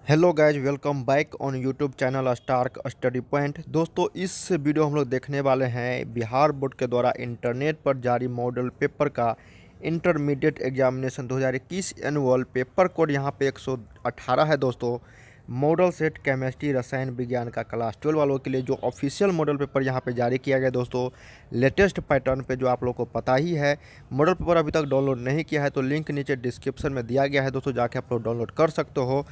Hello guys, welcome back on YouTube channel Stark study point. दोस्तों, इस video हम लोग देखने वाले हैं बिहार बोर्ड के द्वारा इंटरनेट पर जारी मॉडल पेपर का intermediate examination 2021 annual paper code यहाँ पे 118 है। दोस्तों, मॉडल सेट केमिस्ट्री रसायन विज्ञान का क्लास 12 वालों के लिए जो ऑफिशियल मॉडल पेपर यहाँ पे जारी किया गया दोस्तों, लेटेस्ट पैटर्न पे जो आप लोग को पता ही है। मॉडल पेपर अभी तक डाउनलोड नहीं किया है तो लिंक नीचे डिस्क्रिप्शन में दिया गया है दोस्तों, जाके आप लोग डाउनलोड कर सकते हो।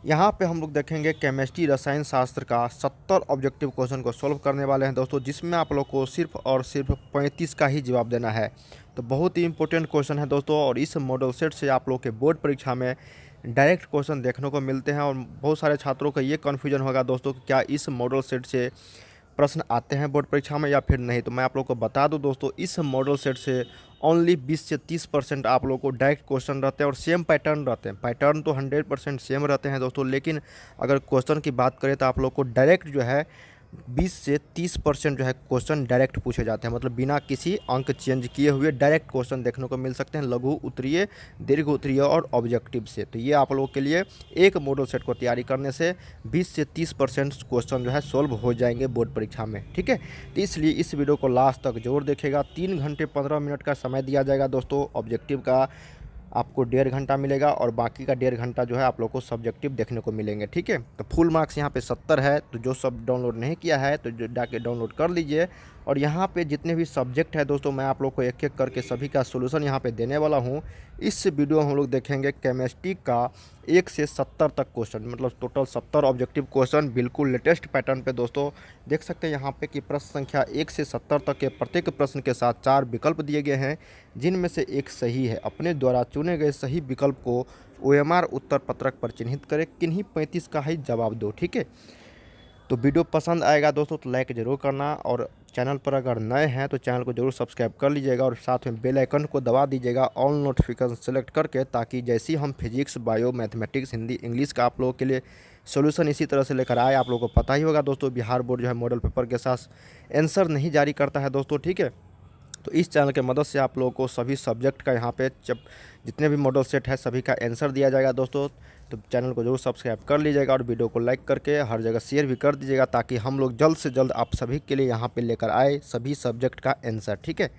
यहाँ पे हम लोग देखेंगे केमिस्ट्री रसायन शास्त्र का 70 ऑब्जेक्टिव क्वेश्चन को सॉल्व करने वाले हैं दोस्तों, जिसमें आप लोग को सिर्फ और सिर्फ 35 का ही जवाब देना है। तो बहुत ही इंपॉर्टेंट क्वेश्चन है दोस्तों, और इस मॉडल सेट से आप लोग के बोर्ड परीक्षा में डायरेक्ट क्वेश्चन देखने को मिलते हैं। और बहुत सारे छात्रों का ये कन्फ्यूजन होगा दोस्तों कि क्या इस मॉडल सेट से प्रश्न आते हैं बोर्ड परीक्षा में या फिर नहीं। तो मैं आप लोग को बता दूं दोस्तों, इस मॉडल सेट से ओनली 20 से 30% आप लोग को डायरेक्ट क्वेश्चन रहते हैं और सेम पैटर्न रहते हैं। पैटर्न तो 100% सेम रहते हैं दोस्तों, लेकिन अगर क्वेश्चन की बात करें तो आप लोग को डायरेक्ट जो है 20 से 30% जो है क्वेश्चन डायरेक्ट पूछे जाते हैं, मतलब बिना किसी अंक चेंज किए हुए डायरेक्ट क्वेश्चन देखने को मिल सकते हैं, लघु उत्तरीय, दीर्घ उत्तरीय और ऑब्जेक्टिव से। तो ये आप लोगों के लिए एक मॉडल सेट को तैयारी करने से 20 से 30% क्वेश्चन जो है सॉल्व हो जाएंगे बोर्ड परीक्षा में। ठीक है, तो इसलिए इस वीडियो को लास्ट तक जरूर देखिएगा। 3 घंटे 15 मिनट का समय दिया जाएगा दोस्तों। ऑब्जेक्टिव का आपको 1.5 घंटा मिलेगा और बाकी का 1.5 घंटा जो है आप लोग को सब्जेक्टिव देखने को मिलेंगे। ठीक है, तो फुल मार्क्स यहाँ पे 70 है। तो जो सब डाउनलोड नहीं किया है तो जो जाके डाउनलोड कर लीजिए। और यहाँ पे जितने भी सब्जेक्ट है दोस्तों, मैं आप लोग को एक एक करके सभी का सोल्यूशन यहाँ पे देने वाला हूँ। इस वीडियो हम लोग देखेंगे केमिस्ट्री का 1 से 70 तक क्वेश्चन, मतलब टोटल 70 ऑब्जेक्टिव क्वेश्चन, बिल्कुल लेटेस्ट पैटर्न पे दोस्तों। देख सकते हैं यहाँ पे कि प्रश्न संख्या 1 से 70 तक के प्रत्येक प्रश्न के साथ 4 विकल्प दिए गए हैं, जिनमें से एक सही है। अपने द्वारा चुने गए सही विकल्प को OMR उत्तर पत्रक पर चिन्हित करें, किन्हीं 35 का ही जवाब दो। ठीक है, तो वीडियो पसंद आएगा दोस्तों तो लाइक ज़रूर करना, और चैनल पर अगर नए हैं तो चैनल को ज़रूर सब्सक्राइब कर लीजिएगा और साथ में बेल आइकन को दबा दीजिएगा ऑल नोटिफिकेशन सेलेक्ट करके, ताकि जैसे ही हम physics, bio, mathematics, Hindi, English का आप लोगों के लिए सोल्यूशन इसी तरह से लेकर आए। आप लोगों को पता ही होगा दोस्तों, बिहार बोर्ड जो है मॉडल पेपर के साथ आंसर नहीं जारी करता है दोस्तों। ठीक है, तो इस चैनल के मदद से आप लोगों को सभी सब्जेक्ट का यहाँ पे जितने भी मॉडल सेट है सभी का आंसर दिया जाएगा दोस्तों। तो चैनल को जरूर सब्सक्राइब कर लीजिएगा और वीडियो को लाइक करके हर जगह शेयर भी कर दीजिएगा, ताकि हम लोग जल्द से जल्द आप सभी के लिए यहाँ पे लेकर आए सभी सब्जेक्ट का आंसर। ठीक है,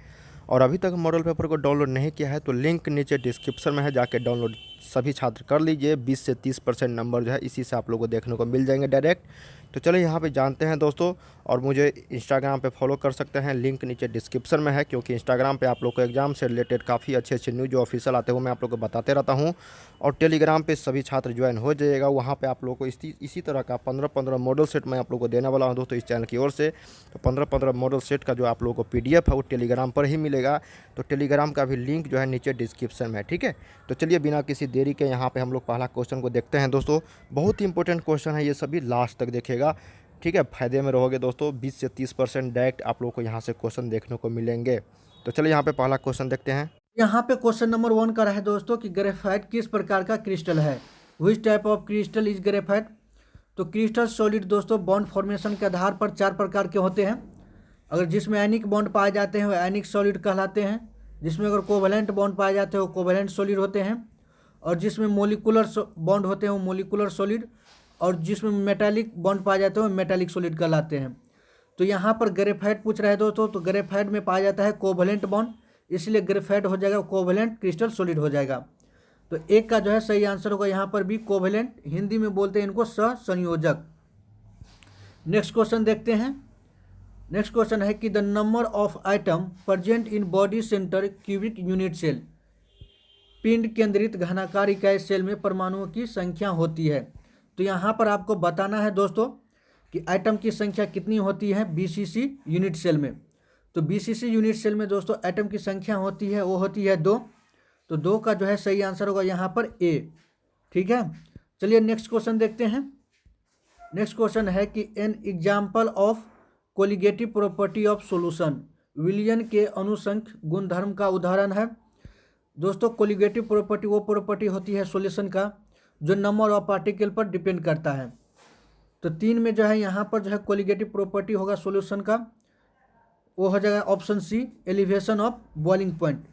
और अभी तक मॉडल पेपर को डाउनलोड नहीं किया है तो लिंक नीचे डिस्क्रिप्शन में है, जाके डाउनलोड सभी छात्र कर लीजिए। 20 से 30% नंबर जो है इसी से आप लोगों को देखने को मिल जाएंगे डायरेक्ट। तो चलिए यहाँ पे जानते हैं दोस्तों, और मुझे इंस्टाग्राम पे फॉलो कर सकते हैं, लिंक नीचे डिस्क्रिप्शन में है, क्योंकि इंस्टाग्राम पे आप लोग को एग्जाम से रिलेटेड काफ़ी अच्छे अच्छे न्यूज़ जो ऑफिशियल आते हैं वो मैं आप लोग को बताते रहता हूँ। और टेलीग्राम पे सभी छात्र ज्वाइन हो जाइएगा, वहाँ पे आप लोग को इसी तरह का 15-15 मॉडल सेट मैं आप लोग को देने वाला हूँ दोस्तों इस चैनल की ओर से। तो 15-15 मॉडल सेट का जो आप लोगों को PDF है वो टेलीग्राम पर ही मिलेगा। तो टेलीग्राम का भी लिंक जो है नीचे डिस्क्रिप्शन में है। ठीक है, तो चलिए बिना किसी देरी के यहाँ पे हम लोग पहला क्वेश्चन को देखते हैं दोस्तों। बहुत ही इंपॉर्टेंट क्वेश्चन है, ये सभी लास्ट तक देखिएगा। ठीक है, फायदे में रहोगे दोस्तों। 20 से 30% डायरेक्ट आप लोग को यहाँ से क्वेश्चन देखने को मिलेंगे। तो चलिए यहाँ पे पहला क्वेश्चन देखते हैं। यहाँ पे क्वेश्चन नंबर 1 का है दोस्तों कि ग्रेफाइट किस प्रकार का क्रिस्टल है। Which type of crystal is graphite. तो क्रिस्टल सॉलिड दोस्तों बॉन्ड फॉर्मेशन के आधार पर 4 प्रकार के होते हैं। अगर जिसमें एनिक बॉन्ड पाए जाते हैं वो एनिक सॉलिड कहलाते हैं। जिसमें अगर कोवेलेंट बॉन्ड पाए जाते हैं वो कोवेलेंट सॉलिड होते हैं। और जिसमें मोलिकुलर बॉन्ड होते हैं वो मोलिकुलर सॉलिड। और जिसमें मेटालिक बॉन्ड पाए जाते हैं वो मेटालिक सॉलिड कहलाते हैं। तो यहाँ पर ग्रेफाइट पूछ रहे हैं दोस्तों, तो ग्रेफाइट में पाया जाता है कोवेलेंट बॉन्ड, इसलिए ग्रेफाइट हो जाएगा कोवेलेंट क्रिस्टल सॉलिड हो जाएगा। तो एक का जो है सही आंसर होगा यहाँ पर भी कोवेलेंट, हिंदी में बोलते हैं इनको सहसंयोजक। नेक्स्ट क्वेश्चन देखते हैं। नेक्स्ट क्वेश्चन है कि the number of item present in body center cubic unit cell. पिंड केंद्रित घनाकार इकाई सेल में परमाणुओं की संख्या होती है। तो यहाँ पर आपको बताना है दोस्तों कि आइटम की संख्या कितनी होती है BCC यूनिट सेल में। तो BCC यूनिट सेल में दोस्तों एटम की संख्या होती है वो होती है 2। तो 2 का जो है सही आंसर होगा यहाँ पर A। ठीक है, चलिए नेक्स्ट क्वेश्चन देखते हैं। नेक्स्ट क्वेश्चन है कि an example of colligative property of solution. विलियन के अनुसंख्य गुणधर्म का उदाहरण है। दोस्तों कोलिगेटिव प्रॉपर्टी वो प्रॉपर्टी होती है सॉल्यूशन का जो नंबर ऑफ पार्टिकल पर डिपेंड करता है। तो 3 में जो है यहाँ पर जो है कोलिगेटिव प्रॉपर्टी होगा सॉल्यूशन का, वो हो जाएगा option C, elevation of boiling point.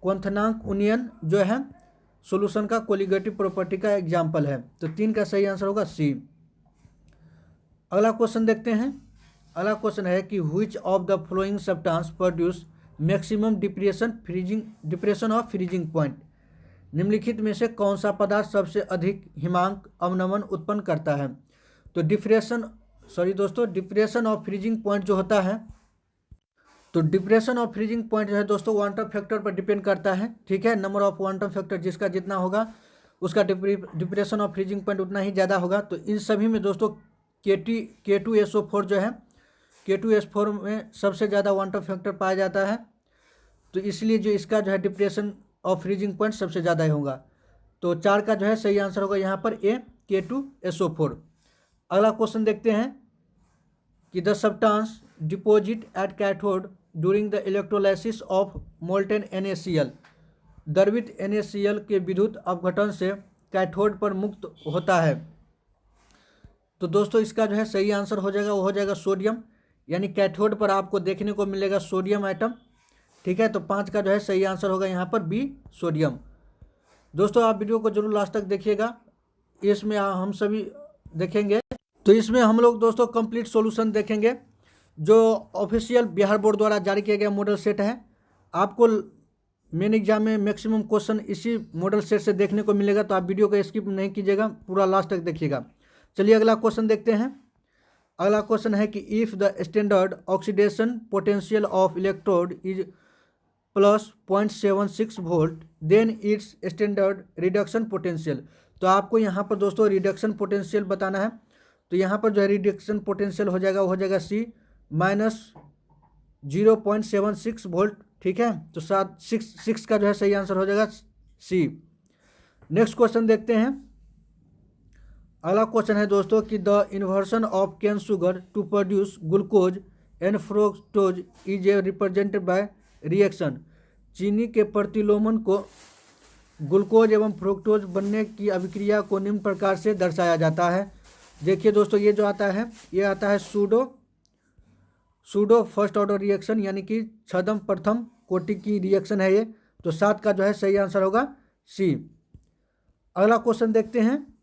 क्वथनांक उन्नयन जो है सॉल्यूशन का कोलिगेटिव प्रॉपर्टी का एग्जाम्पल है। तो 3 का सही आंसर होगा सी। अगला क्वेश्चन देखते हैं। अगला क्वेश्चन है कि which of the flowing substance produce maximum depression of freezing point. निम्नलिखित में से कौन सा पदार्थ सबसे अधिक हिमांक अवनमन उत्पन्न करता है। तो डिप्रेशन ऑफ फ्रीजिंग पॉइंट जो होता है, तो डिप्रेशन ऑफ फ्रीजिंग पॉइंट जो है दोस्तों क्वांटम फैक्टर पर डिपेंड करता है। ठीक है, नंबर ऑफ क्वांटम फैक्टर जिसका जितना होगा उसका डिप्रेशन ऑफ फ्रीजिंग पॉइंट उतना ही ज़्यादा होगा। तो इन सभी में दोस्तों K2SO4 जो है, K2SO4 में सबसे ज़्यादा क्वांटम फैक्टर पाया जाता है, तो इसलिए जो इसका जो है डिप्रेशन ऑफ फ्रीजिंग पॉइंट सबसे ज़्यादा ही होगा। तो 4 का जो है सही आंसर होगा यहाँ पर ए, K2SO4। अगला क्वेश्चन देखते हैं कि the substance deposit at cathode during the electrolysis of molten NaCl। द्रवित NaCl के विद्युत अपघटन से कैथोड पर मुक्त होता है। तो दोस्तों इसका जो है सही आंसर हो जाएगा, वो हो जाएगा सोडियम, यानी कैथोड पर आपको देखने को मिलेगा सोडियम आइटम। ठीक है, तो 5 का जो है सही आंसर होगा यहाँ पर बी, सोडियम। दोस्तों आप वीडियो को जरूर लास्ट तक देखिएगा, इसमें हम सभी देखेंगे। तो इसमें हम लोग दोस्तों कंप्लीट सॉल्यूशन देखेंगे जो ऑफिशियल बिहार बोर्ड द्वारा जारी किया गया मॉडल सेट है। आपको मेन एग्जाम में मैक्सिमम क्वेश्चन इसी मॉडल सेट से देखने को मिलेगा, तो आप वीडियो को स्किप नहीं कीजिएगा, पूरा लास्ट तक देखिएगा। चलिए अगला क्वेश्चन देखते हैं। अगला क्वेश्चन है कि if the standard oxidation potential of electrode is plus 0.76 volt then its standard reduction potential. तो आपको यहाँ पर दोस्तों रिडक्शन पोटेंशियल बताना है। तो यहाँ पर जो है रिडक्शन पोटेंशियल हो जाएगा, वो हो जाएगा सी, -0.76 वोल्ट। ठीक है, तो 6 का जो है सही आंसर हो जाएगा सी। नेक्स्ट क्वेश्चन देखते हैं। अगला क्वेश्चन है दोस्तों कि the inversion of cane sugar to produce glucose and fructose is a represented by reaction. चीनी के प्रतिलोमन को ग्लूकोज एवं फ्रुक्टोज बनने की अभिक्रिया को निम्न प्रकार से दर्शाया जाता है। देखिए दोस्तों ये जो आता है, ये आता है सूडो फर्स्ट ऑर्डर रिएक्शन, यानी कि छदम प्रथम कोटि की रिएक्शन है ये। तो 7 का जो है सही आंसर होगा सी। अगला क्वेश्चन देखते हैं।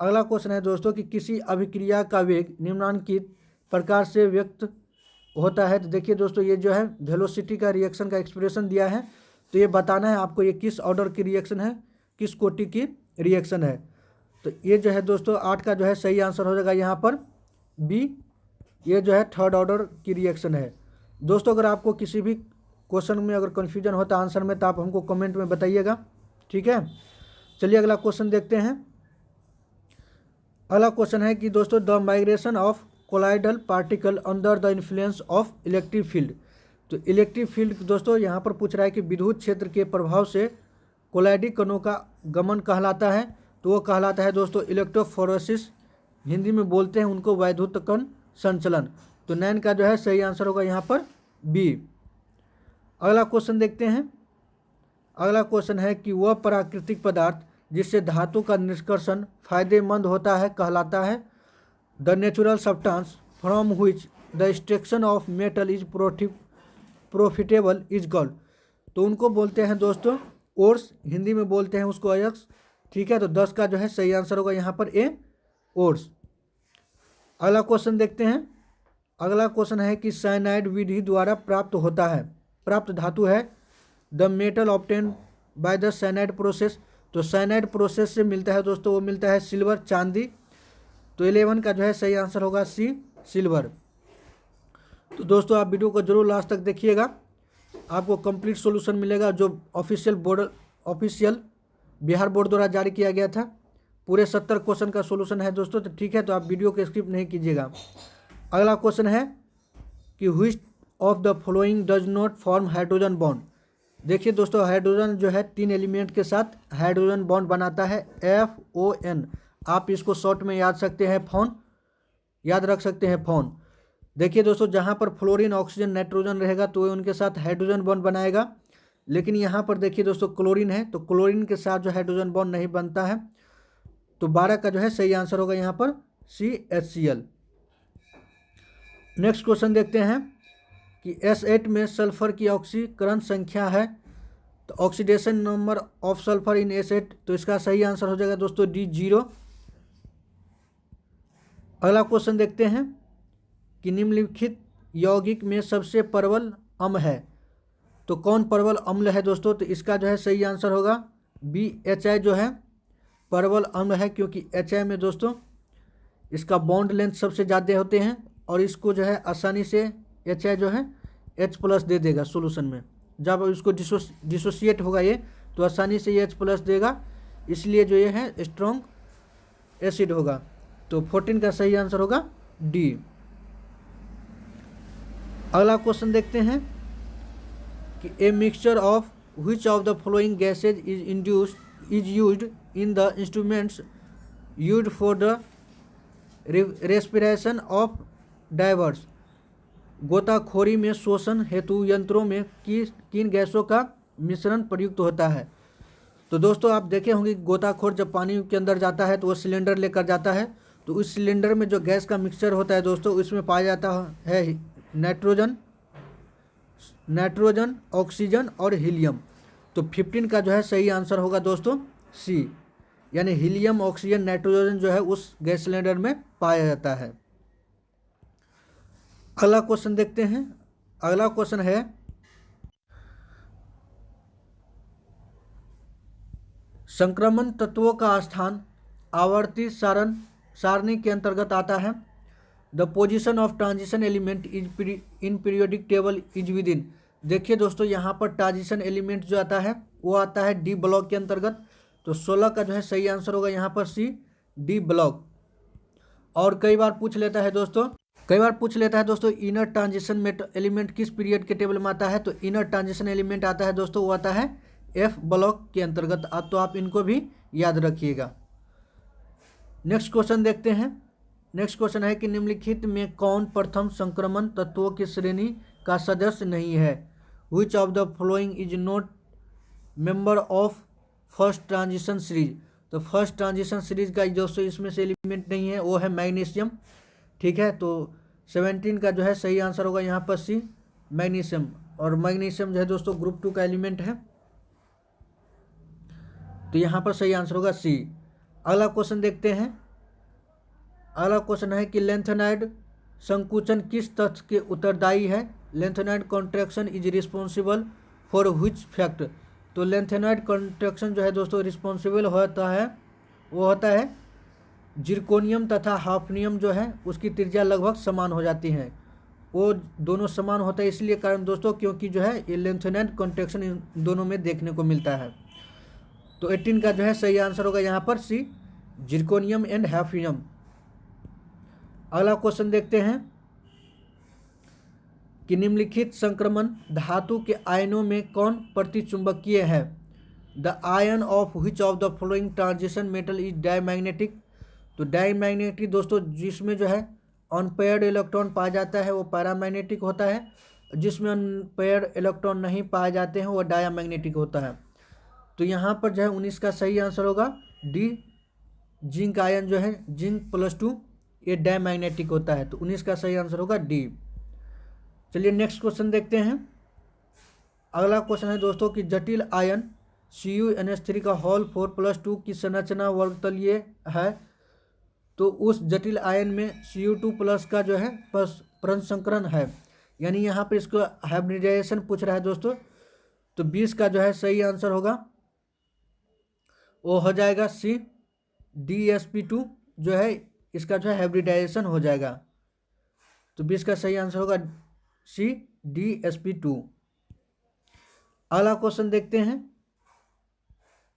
अगला क्वेश्चन है दोस्तों कि किसी अभिक्रिया का वेग निम्नलिखित प्रकार से व्यक्त होता है। तो देखिए दोस्तों ये जो है वेलोसिटी का रिएक्शन का एक्सप्रेशन दिया है, तो ये बताना है आपको ये किस ऑर्डर की रिएक्शन है, किस कोटि की रिएक्शन है। तो ये जो है दोस्तों 8 का जो है सही आंसर हो जाएगा यहाँ पर बी, ये जो है थर्ड ऑर्डर की रिएक्शन है। दोस्तों अगर आपको किसी भी क्वेश्चन में अगर कन्फ्यूजन होता है आंसर में, तो आप हमको कमेंट में बताइएगा। ठीक है, चलिए अगला क्वेश्चन देखते हैं। अगला क्वेश्चन है कि दोस्तों the migration of colloidal particle under the influence of electric field. तो इलेक्ट्रिक फील्ड दोस्तों यहाँ पर पूछ रहा है कि विद्युत क्षेत्र के प्रभाव से कोलाइडी कणों का गमन कहलाता है। तो वो कहलाता है दोस्तों इलेक्ट्रोफोरेसिस, हिंदी में बोलते हैं उनको वैद्युत कण संचलन। तो 9 का जो है सही आंसर होगा यहाँ पर बी। अगला क्वेश्चन देखते हैं। अगला क्वेश्चन है कि वह प्राकृतिक पदार्थ जिससे धातु का निष्कर्षण फायदेमंद होता है कहलाता है the natural substance from which the extraction of metal is profitable is called. तो उनको बोलते हैं दोस्तों ओर्स, हिंदी में बोलते हैं उसको अयस्क। ठीक है, तो 10 का जो है सही आंसर होगा यहाँ पर ए, ओर्स। अगला क्वेश्चन देखते हैं। अगला क्वेश्चन है कि साइनाइड विधि द्वारा प्राप्त धातु है the metal obtain by the cyanide process. तो साइनाइड प्रोसेस से मिलता है दोस्तों, वो मिलता है सिल्वर, चांदी। तो 11 का जो है सही आंसर होगा सी, सिल्वर। तो दोस्तों आप वीडियो को जरूर लास्ट तक देखिएगा, आपको कंप्लीट सॉल्यूशन मिलेगा जो ऑफिशियल बिहार बोर्ड द्वारा जारी किया गया था। पूरे 70 क्वेश्चन का सॉल्यूशन है दोस्तों। तो ठीक है, तो आप वीडियो को स्किप नहीं कीजिएगा। अगला क्वेश्चन है कि which of the following does not form hydrogen bond. देखिए दोस्तों हाइड्रोजन जो है 3 एलिमेंट के साथ हाइड्रोजन बॉन्ड बनाता है, FON। आप इसको शॉर्ट में याद रख सकते हैं फोन। देखिए दोस्तों जहाँ पर फ्लोरीन, ऑक्सीजन, नाइट्रोजन रहेगा तो वो उनके साथ हाइड्रोजन बॉन्ड बनाएगा, लेकिन यहाँ पर देखिए दोस्तों क्लोरीन है, तो क्लोरीन के साथ जो हाइड्रोजन बॉन्ड नहीं बनता है। तो 12 का जो है सही आंसर होगा यहाँ पर CHCl। नेक्स्ट क्वेश्चन देखते हैं कि S8 में सल्फर की ऑक्सीकरण संख्या है। तो oxidation number of sulphur in acid, तो इसका सही आंसर हो जाएगा दोस्तों डी 0। अगला क्वेश्चन देखते हैं कि निम्नलिखित यौगिक में सबसे प्रबल अम्ल है, तो कौन प्रबल अम्ल है दोस्तों? तो इसका जो है सही आंसर होगा बी, HI जो है प्रबल अम्ल है, क्योंकि HI में दोस्तों इसका बॉन्ड लेंथ सबसे ज़्यादा होते हैं और इसको जो है आसानी से HI जो है H+ दे देगा सॉल्यूशन में। जब इसको डिसोसिएट होगा ये तो आसानी से ये H+ देगा, इसलिए जो ये है स्ट्रॉन्ग एसिड होगा। तो 14 का सही आंसर होगा डी। अगला क्वेश्चन देखते हैं कि a mixture of which of the following gases is used in the instruments used for the respiration of divers. गोताखोरी में शोषण हेतु यंत्रों में किन गैसों का मिश्रण प्रयुक्त होता है? तो दोस्तों आप देखे होंगे गोताखोर जब पानी के अंदर जाता है तो वो सिलेंडर लेकर जाता है, तो उस सिलेंडर में जो गैस का मिक्सचर होता है दोस्तों उसमें पाया जाता है नाइट्रोजन, ऑक्सीजन और हीलियम। तो 15 का जो है सही आंसर होगा दोस्तों सी, यानी हीलियम, ऑक्सीजन, नाइट्रोजन जो है उस गैस सिलेंडर में पाया जाता है। अगला क्वेश्चन देखते हैं। अगला क्वेश्चन है संक्रमण तत्वों का स्थान आवर्ती सारणी के अंतर्गत आता है। The position of transition element is in periodic table is with in. देखिए दोस्तों यहाँ पर ट्रांजिशन एलिमेंट जो आता है वो आता है डी ब्लॉक के अंतर्गत। तो 16 का जो है सही आंसर होगा यहाँ पर सी, डी ब्लॉक। और कई बार पूछ लेता है दोस्तों इनर ट्रांजिशन एलिमेंट किस पीरियड के टेबल में आता है? तो इनर ट्रांजिशन एलिमेंट आता है दोस्तों वो आता है एफ ब्लॉक के अंतर्गत। तो आप इनको भी याद रखिएगा। नेक्स्ट क्वेश्चन देखते हैं। नेक्स्ट क्वेश्चन है कि निम्नलिखित में कौन प्रथम संक्रमण तत्वों की श्रेणी का सदस्य नहीं है? Which of the following is not member of first transition series. तो फर्स्ट ट्रांजिशन सीरीज का दोस्तों इसमें से एलिमेंट नहीं है, वो है मैग्नीशियम। ठीक है, तो 17 का जो है सही आंसर होगा यहाँ पर सी, मैग्नीशियम। और मैग्नीशियम जो है दोस्तों ग्रुप 2 का एलिमेंट है, तो यहाँ पर सही आंसर होगा सी। अगला क्वेश्चन देखते हैं। अगला क्वेश्चन है कि लेंथेनाइड संकुचन किस तथ्य के उत्तरदायी है? Lanthanide contraction is responsible for which fact. तो लेंथेनाइड कॉन्ट्रैक्शन जो है दोस्तों रिस्पॉन्सिबल होता है, वो होता है जिरकोनियम तथा हाफनियम जो है उसकी त्रिज्या लगभग समान हो जाती है। वो दोनों समान होता है इसलिए कारण दोस्तों क्योंकि जो है ये लेंथेनाइड कॉन्ट्रैक्शन इन दोनों में देखने को मिलता है। तो 18 का जो है सही आंसर होगा यहाँ पर सी, जिरकोनियम एंड हाफनियम। अगला क्वेश्चन देखते हैं कि निम्नलिखित संक्रमण धातु के आयनों में कौन प्रतिचुंबकीय है? The ion of which of the following transition metal is diamagnetic. तो डायमैग्नेटिक दोस्तों जिसमें जो है अनपेयर्ड इलेक्ट्रॉन पाया जाता है वो पैरामैग्नेटिक होता है, जिसमें अनपेयर्ड इलेक्ट्रॉन नहीं पाए जाते हैं वो डायमैग्नेटिक होता है। तो यहाँ पर जो है 19 का सही आंसर होगा डी, जिंक आयन जो है जिंक +2 ये डायमैग्नेटिक होता है। तो 19 का सही आंसर होगा डी। चलिए नेक्स्ट क्वेश्चन देखते हैं। अगला क्वेश्चन है दोस्तों कि जटिल आयन CuNH3 का होल 4+2 की संरचना वर्गतलीय है। तो उस जटिल आयन में Cu2+ का जो है प्रसंस्करण है, यानी यहाँ पर इसको हाइब्रिडाइजेशन पूछ रहा है दोस्तों। तो 20 का जो है सही आंसर होगा वो हो जाएगा सी, DsP2 जो है इसका जो है हाइब्रिडाइजेशन हो जाएगा। तो 20 का सही आंसर होगा सी, DsP2। अगला क्वेश्चन देखते हैं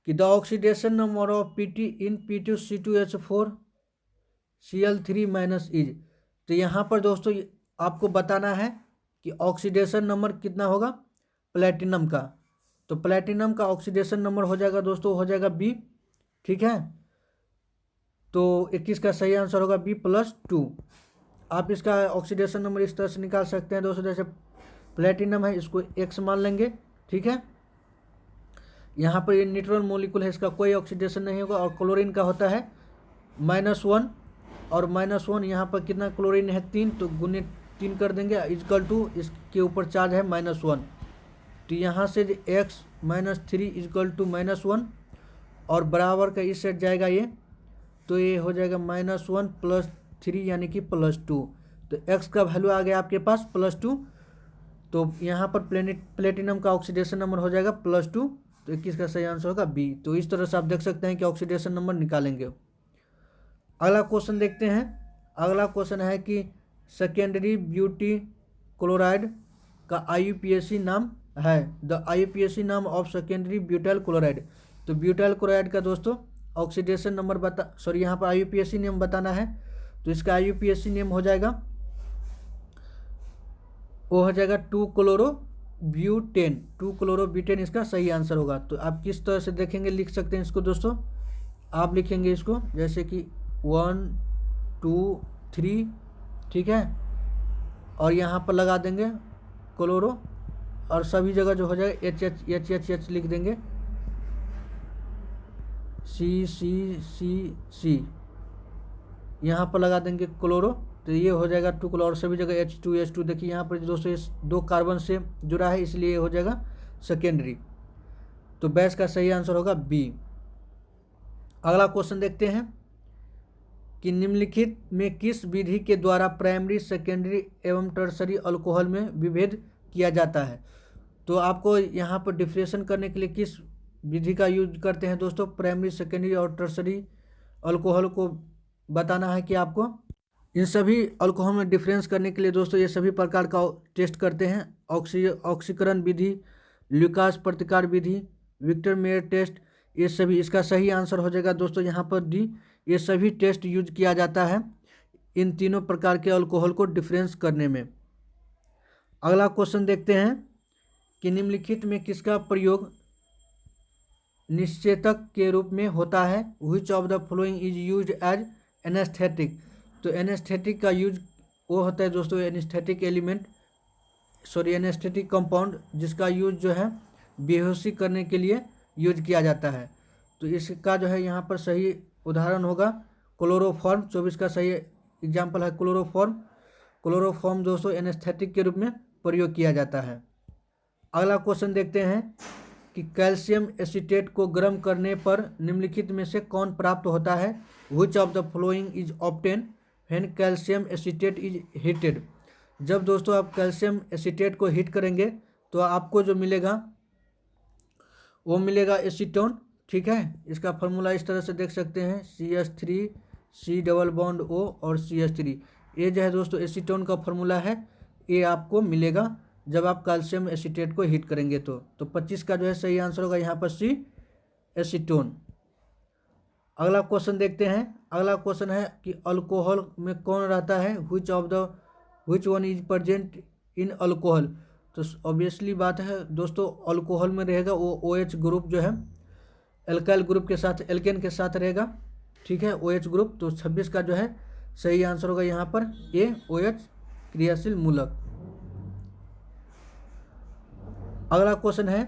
कि the oxidation number of Pt in P2C2H4 Cl3- is. तो यहाँ पर दोस्तों आपको बताना है कि ऑक्सीडेशन नंबर कितना होगा प्लेटिनम का। तो प्लेटिनम का ऑक्सीडेशन नंबर हो जाएगा दोस्तों हो जाएगा बी। ठीक है, तो 21 का सही आंसर होगा B+2। आप इसका ऑक्सीडेशन नंबर इस तरह से निकाल सकते हैं दोस्तों, जैसे प्लेटिनम है इसको X मान लेंगे। ठीक है, यहाँ पर ये न्यूट्रॉन मॉलिक्यूल है इसका कोई ऑक्सीडेशन नहीं होगा। और क्लोरीन का होता है -1 और -1 यहाँ पर कितना क्लोरीन है 3, तो गुने 3 कर देंगे इक्वल टू इसके ऊपर चार्ज है -1। तो तो यहाँ से x - 3 = -1 और बराबर का इस सेट जाएगा ये, तो ये हो जाएगा -1 + 3 यानी कि +2। तो x का वैल्यू आ गया आपके पास +2। तो यहाँ पर प्लेटिनम का ऑक्सीडेशन नंबर हो जाएगा +2। तो 21 का सही आंसर होगा बी। तो इस तरह से आप देख सकते हैं कि ऑक्सीडेशन नंबर निकालेंगे। अगला क्वेश्चन देखते हैं। अगला क्वेश्चन है कि सेकेंडरी ब्यूटी क्लोराइड का IUPAC नाम है। द IUPAC नाम ऑफ सेकेंडरी ब्यूटाइल क्लोराइड। तो ब्यूटाइल क्लोराइड का दोस्तों ऑक्सीडेशन नंबर यहाँ पर IUPAC नेम बताना है। तो इसका IUPAC नेम हो जाएगा, वो हो जाएगा 2-क्लोरोब्यूटेन। 2-क्लोरोब्यूटेन इसका सही आंसर होगा। तो आप किस तरह से देखेंगे, लिख सकते हैं इसको दोस्तों। आप लिखेंगे इसको जैसे कि 1 2 3, ठीक है, और यहाँ पर लगा देंगे क्लोरो, और सभी जगह जो हो जाएगा H लिख देंगे, C यहाँ पर लगा देंगे क्लोरो। तो ये हो जाएगा 2-क्लोरो, और सभी जगह H2 देखिए यहाँ पर दोस्तों ये 2 कार्बन से जुड़ा है, इसलिए ये हो जाएगा सेकेंडरी। तो बैस का सही आंसर होगा बी। अगला क्वेश्चन देखते हैं कि निम्नलिखित में किस विधि के द्वारा प्राइमरी, सेकेंडरी एवं टर्सरी अल्कोहल में विभेद किया जाता है। तो आपको यहाँ पर डिफ्रेंशिएशन करने के लिए किस विधि का यूज करते हैं दोस्तों, प्राइमरी, सेकेंडरी और टर्सरी अल्कोहल को बताना है कि आपको इन सभी अल्कोहल में डिफरेंस करने के लिए दोस्तों ये सभी प्रकार का टेस्ट करते हैं। ऑक्सीकरण विधि, ल्यूकास प्रतिकार विधि, विक्टर मेयर टेस्ट, ये सभी इसका सही आंसर हो जाएगा दोस्तों यहाँ पर डी। ये सभी टेस्ट यूज किया जाता है इन तीनों प्रकार के अल्कोहल को डिफरेंस करने में। अगला क्वेश्चन देखते हैं कि निम्नलिखित में किसका प्रयोग निश्चेतक के रूप में होता है। Which of the following is used as anaesthetic. तो एनेस्थेटिक का यूज वो होता है दोस्तों एनेस्थेटिक कंपाउंड जिसका यूज जो है बेहोशी करने के लिए यूज किया जाता है। तो इसका जो है यहाँ पर सही उदाहरण होगा क्लोरोफॉर्म। 24 का सही एग्जाम्पल है क्लोरोफॉर्म। क्लोरोफॉर्म दोस्तों एनेस्थेटिक के रूप में प्रयोग किया जाता है। अगला क्वेश्चन देखते हैं कि कैल्शियम एसीटेट को गर्म करने पर निम्नलिखित में से कौन प्राप्त होता है। Which of the following is obtain when calcium acetate is heated. जब दोस्तों आप कैल्शियम एसीटेट को हीट करेंगे तो आपको जो मिलेगा वो मिलेगा एसीटोन, ठीक है। इसका फॉर्मूला इस तरह से देख सकते हैं CH3 C+O और CH3। ये जो है दोस्तों एसीटोन का फॉर्मूला है, ये आपको मिलेगा जब आप कैल्शियम एसीटेट को हीट करेंगे। तो 25 का जो है सही आंसर होगा यहाँ पर सी, एसीटोन। अगला क्वेश्चन देखते हैं। अगला क्वेश्चन है कि अल्कोहल में कौन रहता है। Which one is present in alcohol. तो ऑब्वियसली बात है दोस्तों अल्कोहल में रहेगा वो OH ग्रुप जो है एल्काइल ग्रुप के साथ, एल्केन के साथ रहेगा, ठीक है, OH ग्रुप। तो 26 का जो है सही आंसर होगा यहाँ पर ए, OH क्रियाशील मूलक। अगला क्वेश्चन है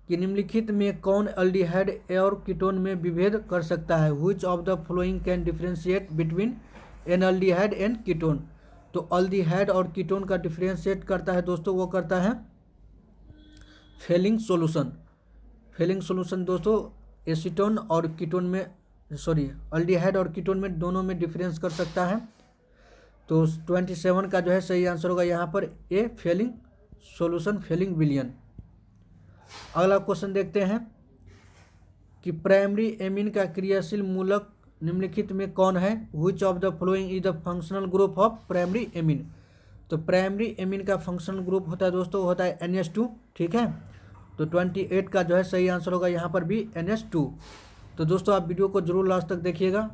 कि निम्नलिखित में कौन एल्डिहाइड और कीटोन में विभेद कर सकता है। Which of the following can differentiate between N aldehyde and ketone. तो एल्डिहाइड और कीटोन का डिफरेंशिएट करता है दोस्तों, वो करता है फेलिंग सॉल्यूशन। फेलिंग सॉल्यूशन दोस्तों एसीटोन और कीटोन में एल्डिहाइड और कीटोन में दोनों में डिफरेंस कर सकता है। तो 27 का जो है सही आंसर होगा यहाँ पर ए, फेलिंग सॉल्यूशन, फेलिंग विलियन। अगला क्वेश्चन देखते हैं कि प्राइमरी एमीन का क्रियाशील मूलक निम्नलिखित में कौन है। Which of the following is the functional group of primary amine. तो प्राइमरी एमीन का फंक्शनल ग्रुप होता है दोस्तों, होता है NH2, ठीक है। तो 28 का जो है सही आंसर होगा यहाँ पर भी NH2। तो दोस्तों आप वीडियो को जरूर लास्ट तक देखिएगा,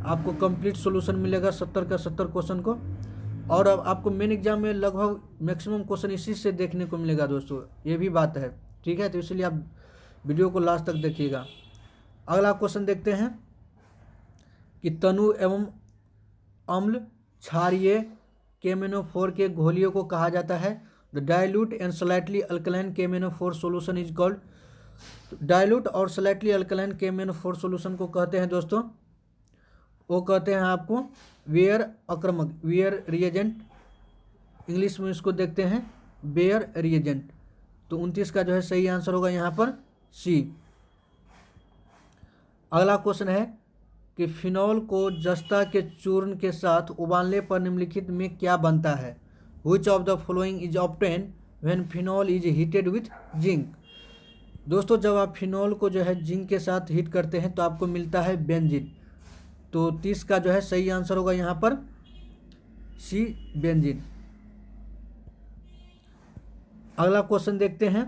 आपको कंप्लीट सॉल्यूशन मिलेगा 70 का 70 क्वेश्चन को। और अब आपको मेन एग्जाम में लगभग मैक्सिमम क्वेश्चन इसी से देखने को मिलेगा दोस्तों, ये भी बात है, ठीक है। तो इसलिए आप वीडियो को लास्ट तक देखिएगा। अगला क्वेश्चन देखते हैं कि तनु एवं अम्ल क्षारीय KMnO4 के घोलियों को कहा जाता है। The dilute and slightly alkaline KMnO4 solution is called. Dilute और स्लाइटली अल्कलाइन KMnO4 सॉल्यूशन को कहते हैं दोस्तों, वो कहते हैं आपको वेयर आक्रामक, वेयर रिएजेंट, इंग्लिश में इसको देखते हैं बेयर रिएजेंट। तो 29 का जो है सही आंसर होगा यहाँ पर सी। अगला क्वेश्चन है कि फिनॉल को जस्ता के चूर्ण के साथ उबालने पर निम्नलिखित में क्या बनता है? Which of the following is obtain when phenol is heated with zinc. दोस्तों जब आप फिनॉल को जो है जिंक के साथ हीट करते हैं तो आपको मिलता है बेंजीन। तो 30 का जो है सही आंसर होगा यहाँ पर सी, बेंजीन। अगला क्वेश्चन देखते हैं।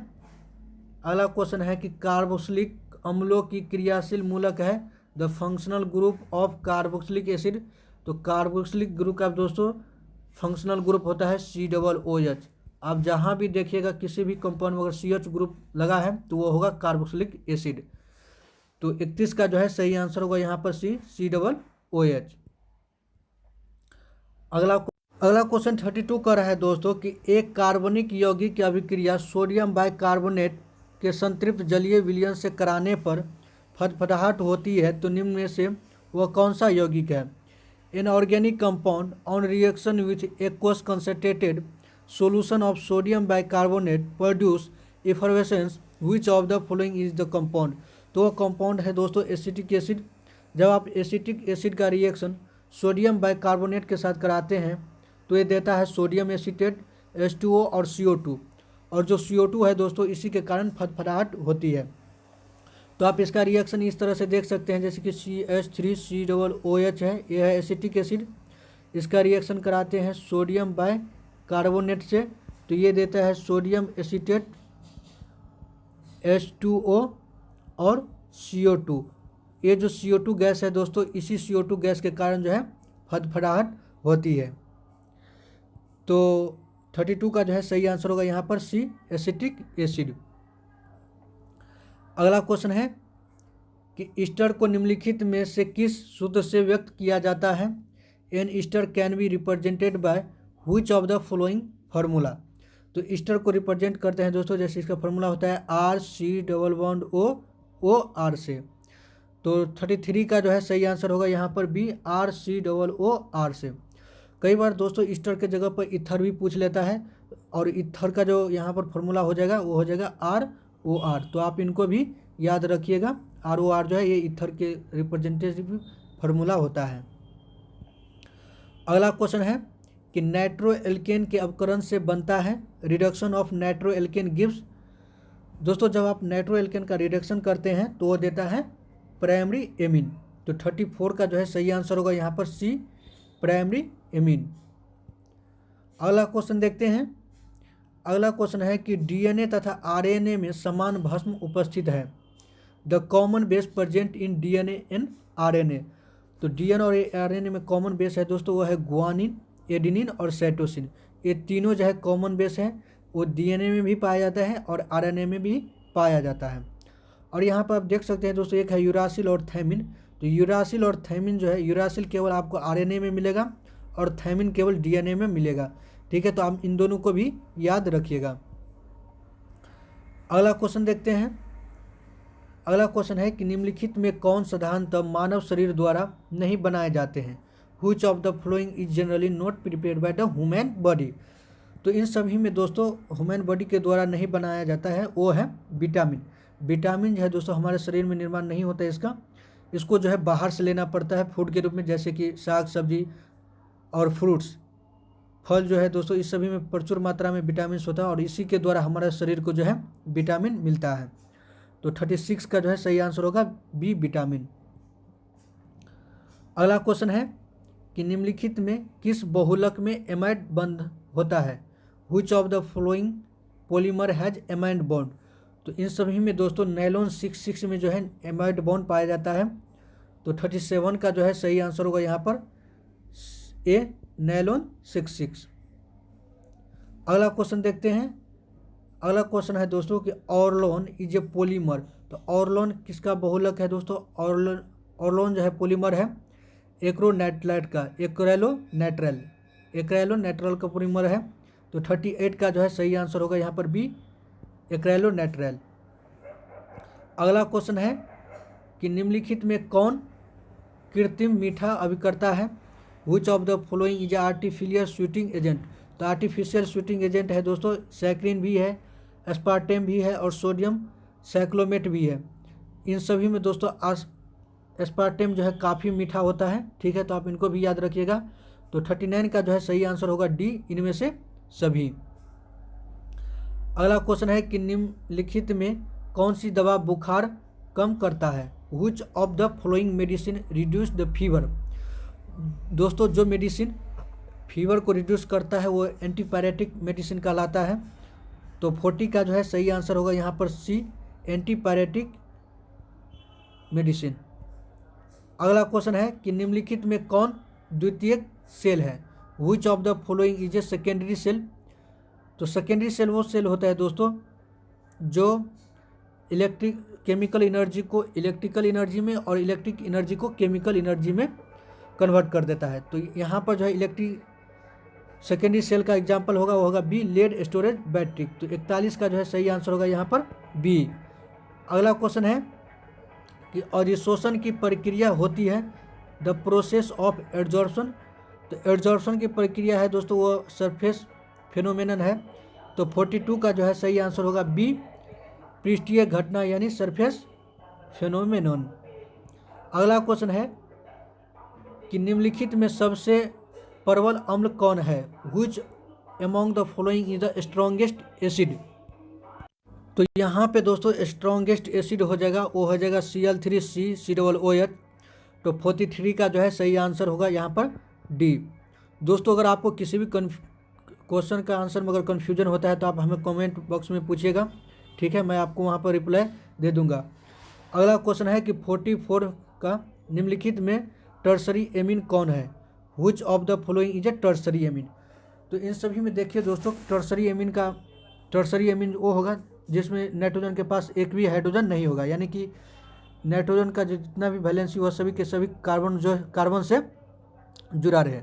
अगला क्वेश्चन है कि कार्बोक्सिलिक अम्लों की क्रियाशील मूलक है the functional group of carboxylic acid. तो कार्बोक्सिलिक ग्रुप का दोस्तों फंक्शनल ग्रुप होता है COOH। आप जहाँ भी देखिएगा किसी भी कंपाउंड में अगर CH ग्रुप लगा है तो वो होगा कार्बोक्सिलिक एसिड। तो 31 का जो है सही आंसर होगा यहाँ पर सी, COOH। अगला क्वेश्चन 32 कर रहा है दोस्तों कि एक कार्बनिक यौगिक की अभिक्रिया सोडियम बाइकार्बोनेट के संतृप्त जलीय विलयन से कराने पर फटफटाहट होती है, तो निम्न में से वह कौन सा यौगिक है? An organic compound on reaction with aqueous concentrated solution of sodium bicarbonate produce effervescence, which of the following is the compound। तो वह कंपाउंड है दोस्तों एसिटिक एसिड। जब आप एसिटिक एसिड का रिएक्शन सोडियम बाइकार्बोनेट के साथ कराते हैं तो ये देता है सोडियम एसीटेट, H2O और CO2। और जो CO2 है दोस्तों इसी के कारण फटफटाहट होती है। तो आप इसका रिएक्शन इस तरह से देख सकते हैं जैसे कि CH3COOH है, यह है एसिटिक एसिड। इसका रिएक्शन कराते हैं सोडियम बाइकार्बोनेट से तो ये देता है सोडियम एसीटेट, H2O और CO2। ये जो CO2 गैस है दोस्तों इसी CO2 गैस के कारण जो है फटफटाहट होती है। तो 32 का जो है सही आंसर होगा यहाँ पर सी, एसिटिक एसिड। अगला क्वेश्चन है कि ईस्टर को निम्नलिखित में से किस सूत्र से व्यक्त किया जाता है? An ester can be represented by which of the following formula. तो ईस्टर को रिप्रेजेंट करते हैं दोस्तों जैसे इसका फार्मूला होता है RC_O से। तो 33 का जो है सही आंसर होगा यहाँ पर बी, RC_OR से। कई बार दोस्तों ईस्टर के जगह पर इथर भी पूछ लेता है और इथर का जो यहाँ पर फार्मूला हो जाएगा वो हो जाएगा ROR। तो आप इनको भी याद रखिएगा, ROR जो है ये इथर के रिप्रेजेंटेटिव फार्मूला होता है। अगला क्वेश्चन है कि नाइट्रो एल्केन के अपकरण से बनता है reduction of nitro alkene gives. दोस्तों जब आप नाइट्रो एल्केन का रिडक्शन करते हैं तो वो देता है प्राइमरी एमीन। तो 34 का जो है सही आंसर होगा यहाँ पर सी, प्राइमरी एमीन। अगला क्वेश्चन देखते हैं। अगला क्वेश्चन है कि डीएनए तथा आरएनए में समान भस्म उपस्थित है। The common base present in DNA and RNA. तो डीएनए और आरएनए में कॉमन बेस है दोस्तों वो है गुआनिन, एडिनिन और साइटोसिन। ये तीनों जो है कॉमन बेस है, वो डीएनए में भी पाया जाता है और आरएनए में भी पाया जाता है। और यहाँ पर आप देख सकते हैं दोस्तों एक है यूरासिल और थायमिन। तो यूरासिल और थायमिन जो है, यूरासिल केवल आपको आरएनए में मिलेगा और थायमिन केवल डीएनए में मिलेगा। ठीक है, तो आप इन दोनों को भी याद रखिएगा। अगला क्वेश्चन देखते हैं। अगला क्वेश्चन है कि निम्नलिखित में कौन साधारणतः मानव शरीर द्वारा नहीं बनाए जाते हैं? Which of the following is generally not prepared by the human body. तो इन सभी में दोस्तों ह्यूमन बॉडी के द्वारा नहीं बनाया जाता है वो है विटामिन। विटामिन जो है दोस्तों हमारे शरीर में निर्माण नहीं होता है इसको जो है बाहर से लेना पड़ता है फूड के रूप में, जैसे कि साग सब्जी और फ्रूट्स, फल जो है दोस्तों इस सभी में प्रचुर मात्रा में विटामिन होता है और इसी के द्वारा हमारे शरीर को जो है विटामिन मिलता है। तो 36 का जो है सही आंसर होगा बी, विटामिन। अगला क्वेश्चन है कि निम्नलिखित में किस बहुलक में एमाइड बंध होता है? Which of the following polymer has amide bond. तो इन सभी में दोस्तों नायलॉन 66 में जो है एमाइड बॉन्ड पाया जाता है। तो 37 का जो है सही आंसर होगा यहाँ पर ए, नायलॉन 66। अगला क्वेश्चन देखते हैं। अगला क्वेश्चन है दोस्तों कि ऑर्लोन इज ए पॉलीमर। तो ऑर्लोन किसका बहुलक है दोस्तों? ऑर्लोन जो है पॉलीमर है एक्रोनाइट्राइड का, एक्राइलोनाइट्रल का पॉलीमर है। तो 38 का जो है सही आंसर होगा यहाँ पर बी, एक्राइलोनाइट्रल। अगला क्वेश्चन है कि निम्नलिखित में कौन कृत्रिम मीठा अभिकर्ता है? Which of the following is artificial sweating agent. तो आर्टिफिशियल स्वीटिंग एजेंट है दोस्तों सैक्रिन भी है, एस्पार्टेम भी है और सोडियम साइक्लोमेट भी है। इन सभी में दोस्तों एस्पार्टेम जो है काफ़ी मीठा होता है, ठीक है, तो आप इनको भी याद रखिएगा। तो 39 का जो है सही आंसर होगा डी, इनमें से सभी। अगला क्वेश्चन है कि निम्नलिखित में कौन सी दवा बुखार कम करता है? Which of the following medicine reduce the fever? दोस्तों जो मेडिसिन फीवर को रिड्यूस करता है वो एंटीपायरेटिक मेडिसिन कहलाता है। तो 40 का जो है सही आंसर होगा यहाँ पर सी, एंटीपायरेटिक मेडिसिन। अगला क्वेश्चन है कि निम्नलिखित में कौन द्वितीयक सेल है? Which of the following is a secondary cell? तो सेकेंडरी सेल वो सेल होता है दोस्तों जो केमिकल एनर्जी को इलेक्ट्रिकल एनर्जी में और इलेक्ट्रिक एनर्जी को केमिकल एनर्जी में कन्वर्ट कर देता है। तो यहाँ पर जो है सेकेंडरी सेल का एग्जाम्पल होगा वो होगा बी, लेड स्टोरेज बैटरी। तो 41 का जो है सही आंसर होगा यहाँ पर बी। अगला क्वेश्चन है कि अधिशोषण की प्रक्रिया होती है द प्रोसेस ऑफ एड्जॉर्प्शन। तो एड्जॉर्प्शन की प्रक्रिया है दोस्तों वो सरफेस फिनोमेनन है। तो 42 का जो है सही आंसर होगा बी, पृष्ठीय घटना यानी सरफेस फिनोमेनन। अगला क्वेश्चन है कि निम्नलिखित में सबसे प्रबल अम्ल कौन है? Which among the following is the strongest acid? तो यहाँ पे दोस्तों स्ट्रॉन्गेस्ट एसिड हो जाएगा वो हो जाएगा Cl3CCOOH। तो 43 का जो है सही आंसर होगा यहाँ पर डी। दोस्तों अगर आपको किसी भी क्वेश्चन का आंसर में अगर कन्फ्यूजन होता है तो आप हमें कमेंट बॉक्स में पूछिएगा, ठीक है, मैं आपको वहाँ पर रिप्लाई दे दूँगा। अगला क्वेश्चन है कि 44 का निम्नलिखित में टर्सरी एमीन कौन है? Which of the following is A tertiary amine? तो इन सभी में देखिए दोस्तों टर्सरी एमीन वो होगा जिसमें नाइट्रोजन के पास एक भी हाइड्रोजन नहीं होगा, यानी कि नाइट्रोजन का जितना भी वैलेंसी हुआ सभी के सभी कार्बन से जुड़ा रहे।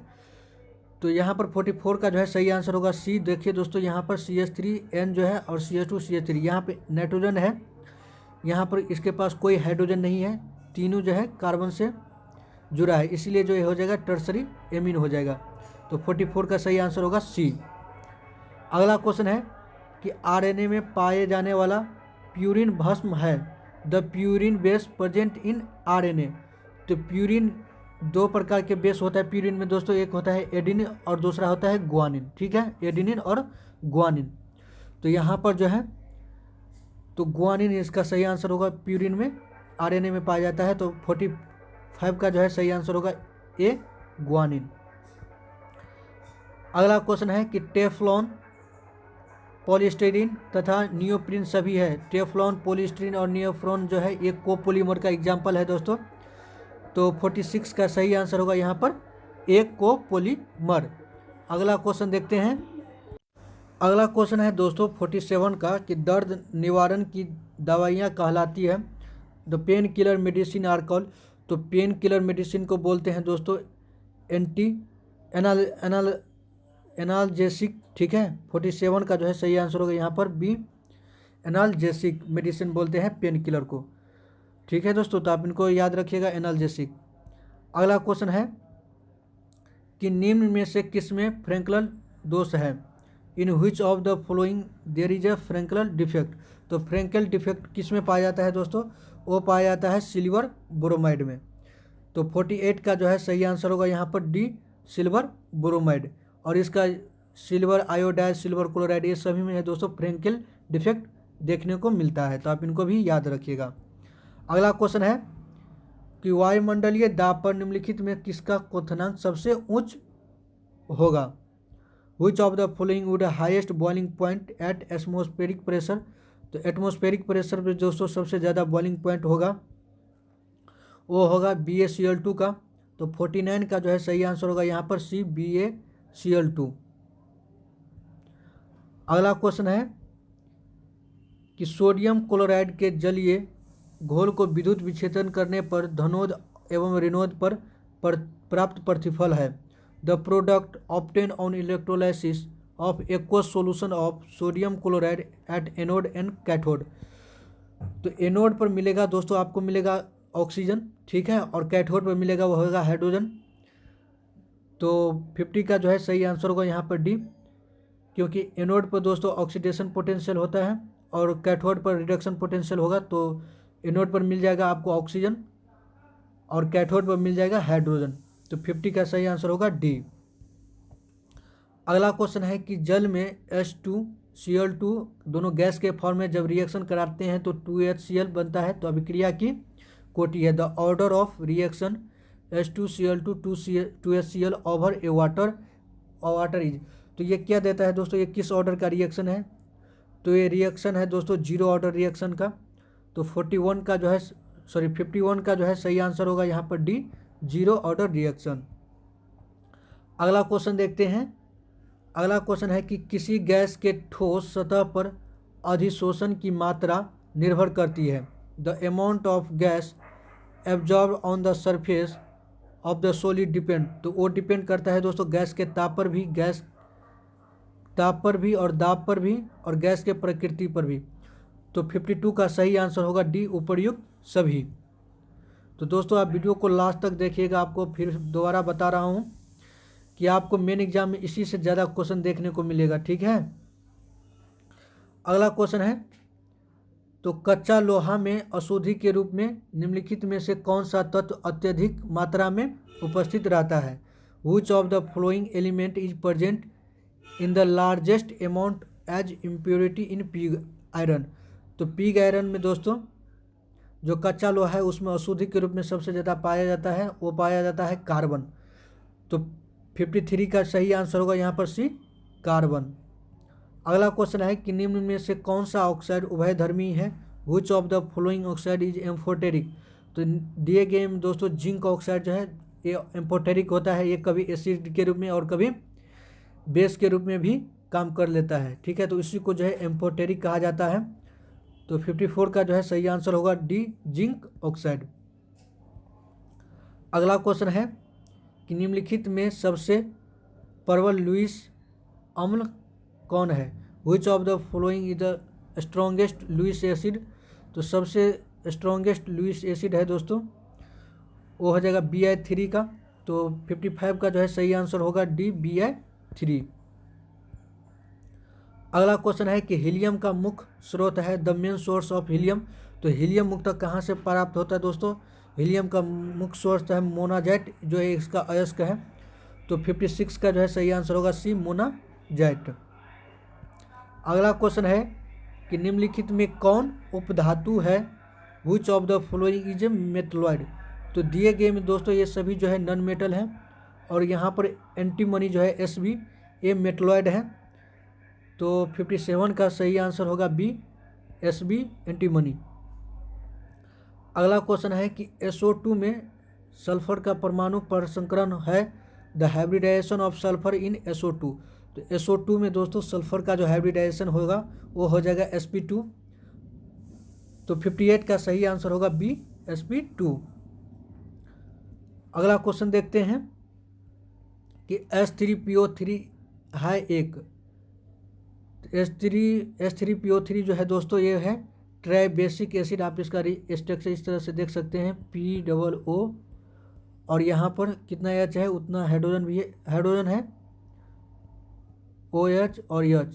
तो यहाँ पर 44 का जो है सही आंसर होगा सी। देखिए दोस्तों यहाँ पर CH3N जो है और CH2CH3 यहाँ पे नाइट्रोजन है, यहाँ पर इसके पास कोई हाइड्रोजन नहीं है, तीनों जो है कार्बन से जुड़ा है, इसीलिए जो ये हो जाएगा टर्सरी एमीन हो जाएगा। तो 44 का सही आंसर होगा सी। अगला क्वेश्चन है कि आरएनए में पाए जाने वाला प्यूरिन भस्म है the purine base present in RNA. तो प्यूरिन दो प्रकार के बेस होता है प्यूरिन में दोस्तों, एक होता है एडिनिन और दूसरा होता है ग्वानिन, ठीक है, एडिनिन और ग्वानिन। तो यहाँ पर जो है तो ग्वानिन इसका सही आंसर होगा, प्यूरिन में आरएनए में पाया जाता है। तो 45 का जो है सही आंसर होगा ए, ग्वानिन। अगला क्वेश्चन है कि टेफ्लॉन, पॉलीस्टाइरीन तथा नियोप्रीन सभी है। टेफ्लॉन, पॉलीस्टाइरीन और नियोप्रीन जो है ये कोपोलीमर का एग्जाम्पल है दोस्तों। तो 46 का सही आंसर होगा यहाँ पर एक कोपोलीमर। अगला क्वेश्चन देखते हैं। अगला क्वेश्चन है दोस्तों 47 का कि दर्द निवारण की दवाइयाँ कहलाती है the pain killer medicine are called. तो पेन किलर मेडिसिन को बोलते हैं दोस्तों एनाल्जेसिक, ठीक है। 47 का जो है सही आंसर होगा यहाँ पर बी, एनाल्जेसिक मेडिसिन बोलते हैं पेन किलर को, ठीक है दोस्तों। तो आप इनको याद रखिएगा, एनाल्जेसिक। अगला क्वेश्चन है कि निम्न में से किस में फ्रैंकल दोष है? In which of the following there is a Frenkel defect. तो फ्रैंकल डिफेक्ट किस में पाया जाता है दोस्तों? वो पाया जाता है सिल्वर ब्रोमाइड में। तो 48 का जो है सही आंसर होगा यहाँ पर डी, सिल्वर ब्रोमाइड। और इसका सिल्वर आयोडाइड, सिल्वर क्लोराइड, ये सभी में है दोस्तों फ्रैंकल डिफेक्ट देखने को मिलता है। तो आप इनको भी याद रखिएगा। अगला क्वेश्चन है कि वायुमंडलीय दाब पर निम्नलिखित में किसका क्वथनांक सबसे उच्च होगा? Which of the following would highest boiling point at atmospheric pressure. तो एटमॉस्फेरिक प्रेशर पे दोस्तों सबसे ज़्यादा बॉइलिंग पॉइंट होगा वो होगा BaCl2 का। तो 49 का जो है सही आंसर होगा यहाँ पर सी, BaCl2। अगला क्वेश्चन है कि सोडियम क्लोराइड के जलीय घोल को विद्युत विच्छेदन करने पर धनोद एवं ऋणोद पर प्राप्त प्रतिफल है the product obtain on electrolysis of aqueous solution of sodium chloride at anode and cathode. तो एनोड पर मिलेगा दोस्तों आपको मिलेगा ऑक्सीजन, ठीक है, और कैथोड पर मिलेगा वो होगा हाइड्रोजन। तो 50 का जो है सही आंसर होगा यहाँ पर डी, क्योंकि एनोड पर दोस्तों ऑक्सीडेशन पोटेंशियल होता है और कैथोड पर रिडक्शन पोटेंशियल होगा, तो एनोड पर मिल जाएगा आपको ऑक्सीजन और कैथोड पर मिल जाएगा हाइड्रोजन। तो 50 का सही आंसर होगा डी। अगला क्वेश्चन है कि जल में H2Cl2 दोनों गैस के फॉर्म में जब रिएक्शन कराते हैं तो 2HCl बनता है। तो अभिक्रिया की कोटि है the order of reaction H2Cl2 2HCl over A water is. तो ये क्या देता है दोस्तों, ये किस ऑर्डर का रिएक्शन है? तो ये रिएक्शन है दोस्तों जीरो ऑर्डर रिएक्शन का। तो 51 का जो है 51 का जो है सही आंसर होगा यहाँ पर डी, जीरो ऑर्डर रिएक्शन। अगला क्वेश्चन देखते हैं। अगला क्वेश्चन है कि किसी गैस के ठोस सतह पर अधिशोषण की मात्रा निर्भर करती है। The amount of gas absorb on the surface of the solid depend. तो वो डिपेंड करता है दोस्तों गैस के ताप पर भी और दाब पर भी और गैस के प्रकृति पर भी। तो 52 का सही आंसर होगा डी, उपर्युक्त सभी। तो दोस्तों आप वीडियो को लास्ट तक देखिएगा, आपको फिर दोबारा बता रहा हूँ कि आपको मेन एग्जाम में इसी से ज़्यादा क्वेश्चन देखने को मिलेगा, ठीक है। अगला क्वेश्चन है तो कच्चा लोहा में अशुद्धि के रूप में निम्नलिखित में से कौन सा तत्व अत्यधिक मात्रा में उपस्थित रहता है? Which of the following element is present in the largest amount as impurity in pig iron. तो पिग आयरन में दोस्तों जो कच्चा लोहा है उसमें अशुद्धि के रूप में सबसे ज़्यादा पाया जाता है, वो पाया जाता है कार्बन। तो 53 का सही आंसर होगा यहाँ पर सी, कार्बन। अगला क्वेश्चन है कि निम्न में से कौन सा ऑक्साइड उभयधर्मी है? Which of the following oxide is amphoteric. तो दिए गए में दोस्तों जिंक ऑक्साइड जो है ये एम्फोटेरिक होता है, ये कभी एसिड के रूप में और कभी बेस के रूप में भी काम कर लेता है, ठीक है। तो इसी को जो है एम्फोटेरिक कहा जाता है। तो 54 का जो है सही आंसर होगा डी, जिंक ऑक्साइड। अगला क्वेश्चन है कि निम्नलिखित में सबसे प्रबल लुईस अम्ल कौन है? Which of the following is the strongest Lewis acid. तो सबसे स्ट्रॉन्गेस्ट लुईस एसिड है दोस्तों वो हो जाएगा Bi3 का। तो 55 का जो है सही आंसर होगा डी, Bi3। अगला क्वेश्चन है कि हीलियम का मुख्य स्रोत है the main source of helium. तो हीलियम मुख्यतः कहाँ से प्राप्त होता है दोस्तों? हीलियम का मुख्य सोर्स है मोनाजाइट, जो है इसका अयस्क है। तो 56 का जो है सही आंसर होगा सी, मोनाजाइट। अगला क्वेश्चन है कि निम्नलिखित में कौन उपधातु है? Which of the following is A metalloid. तो दिए गए में दोस्तों ये सभी जो है नॉन मेटल हैं और यहाँ पर एंटीमनी जो है Sb ये मेटलॉइड है। तो 57 का सही आंसर होगा बी, Sb एंटीमनी। अगला क्वेश्चन है कि SO2 में सल्फर का परमाणु परसंकरण है the hybridisation of sulphur in SO2। तो SO2 में दोस्तों सल्फर का जो हाइब्रिडाइजेशन होगा वो हो जाएगा sp2। तो 58 का सही आंसर होगा बी, sp2। अगला क्वेश्चन देखते हैं कि H3PO3 है एक। H3PO3 जो है दोस्तों ये है ट्राई बेसिक एसिड। आप इसका स्ट्रक्चर इस तरह से देख सकते हैं, POO और यहाँ पर कितना H है उतना हाइड्रोजन भी है, हाइड्रोजन है OH और H।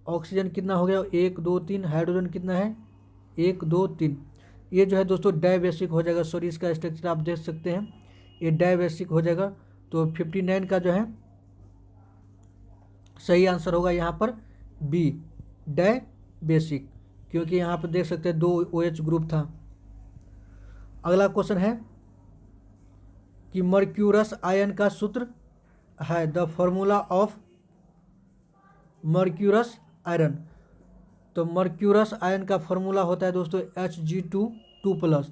ऑक्सीजन कितना हो गया 1 2 3, हाइड्रोजन कितना है 1 2 3। ये जो है दोस्तों डाई बेसिक हो जाएगा। सॉरी इसका स्ट्रक्चर आप देख सकते हैं, ये डाई बेसिक हो जाएगा। तो 59 का जो है सही आंसर होगा यहाँ पर बी, डाई बेसिक, क्योंकि यहाँ पर देख सकते हैं 2 OH ग्रुप था। अगला क्वेश्चन है कि मर्क्यूरस आयन का सूत्र है the formula of mercurous iron. तो मर्क्यूरस आयन का फॉर्मूला होता है दोस्तों Hg2 +।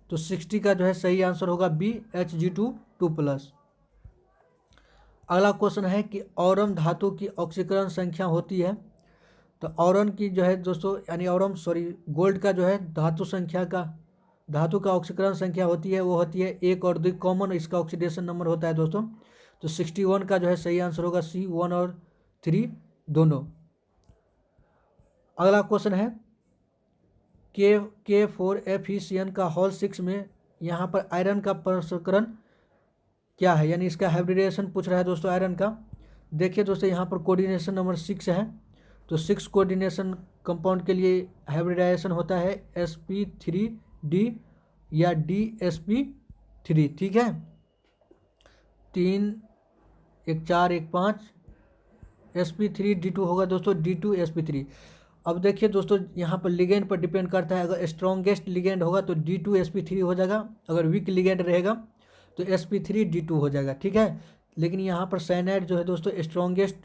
तो 60 का जो है सही आंसर होगा बी, Hg2 +। अगला क्वेश्चन है कि औरम धातु की ऑक्सीकरण संख्या होती है। तो औरन की जो है दोस्तों यानी गोल्ड का जो है धातु का ऑक्सीकरण संख्या होती है वो होती है 1 और 2, कॉमन इसका ऑक्सीडेशन नंबर होता है दोस्तों। तो 61 का जो है सही आंसर होगा सी, 1 और 3 दोनों। अगला क्वेश्चन है K4FeCN का होल 6 में यहाँ पर आयरन का प्रसंस्करण क्या है, यानी इसका हाइब्रिडाइजेशन पूछ रहा है दोस्तों आयरन का। देखिए दोस्तों यहाँ पर कोऑर्डिनेशन नंबर 6 है। तो 6 कोऑर्डिनेशन कंपाउंड के लिए हाइब्रिडाइजेशन होता है sp3d या dsp3, ठीक है। 3 1 4 1 5 sp3d2 होगा दोस्तों, d2sp3। अब देखिए दोस्तों यहाँ पर लिगेंड पर डिपेंड करता है, अगर स्ट्रॉन्गेस्ट लिगेंड होगा तो d2sp3 हो जाएगा, अगर वीक लिगेंड रहेगा तो sp3d2 हो जाएगा, ठीक है। लेकिन यहाँ पर साइनाइड जो है दोस्तों स्ट्रॉन्गेस्ट